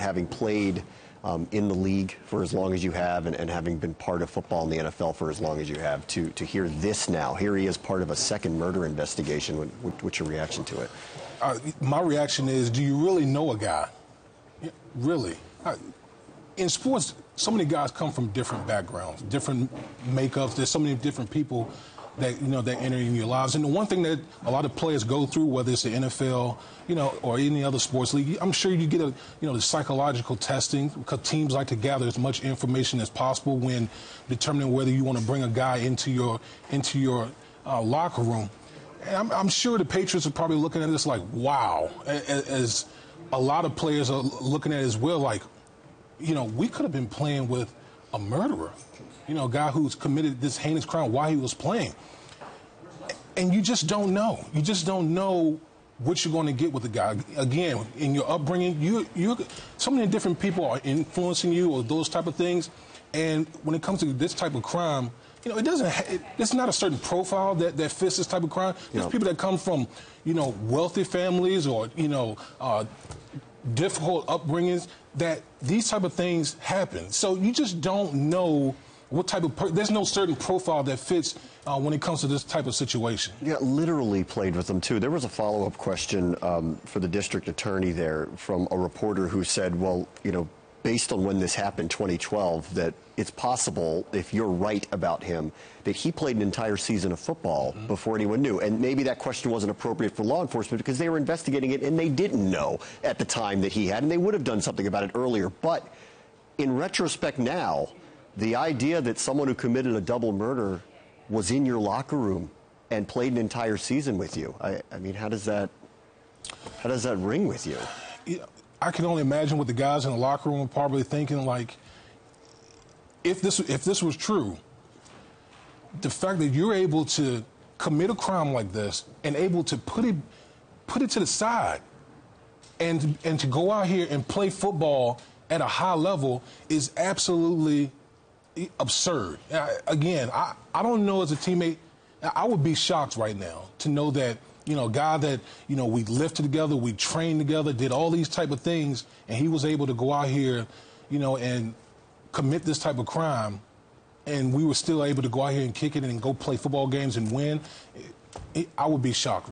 having played in the league for as long as you have and having been part of football in the NFL for as long as you have, to hear this now. Here he is part of a second murder investigation. What's your reaction to it? My reaction is, do you really know a guy? Really? In sports, so many guys come from different backgrounds, different makeups. There's so many different people that that enter in your lives. And the one thing that a lot of players go through, whether it's the NFL, or any other sports league, I'm sure you get the psychological testing, because teams like to gather as much information as possible when determining whether you want to bring a guy into your locker room. And I'm sure the Patriots are probably looking at this like, wow, as a lot of players are looking at it as well, like, we could have been playing with a murderer, a guy who's committed this heinous crime while he was playing. And you just don't know. You just don't know what you're going to get with the guy. Again, in your upbringing, so many different people are influencing you or those type of things. And when it comes to this type of crime, it's not a certain profile that fits this type of crime. There's people that come from, wealthy families or, difficult upbringings, that these type of things happen. So you just don't know what type of there's no certain profile that fits when it comes to this type of situation. Yeah, literally played with them too. There was a follow-up question for the district attorney there from a reporter who said, well, based on when this happened, 2012, that it's possible, if you're right about him, that he played an entire season of football before anyone knew. And maybe that question wasn't appropriate for law enforcement because they were investigating it and they didn't know at the time that he had, and they would have done something about it earlier. But in retrospect now, the idea that someone who committed a double murder was in your locker room and played an entire season with you, I mean, how does that ring with you? I can only imagine what the guys in the locker room were probably thinking, like, if this was true, the fact that you're able to commit a crime like this and able to put it to the side and to go out here and play football at a high level is absolutely absurd. Again, I don't know, as a teammate, I would be shocked right now to know that a guy that, we lifted together, we trained together, did all these type of things, and he was able to go out here, and commit this type of crime, and we were still able to go out here and kick it and go play football games and win. I would be shocked.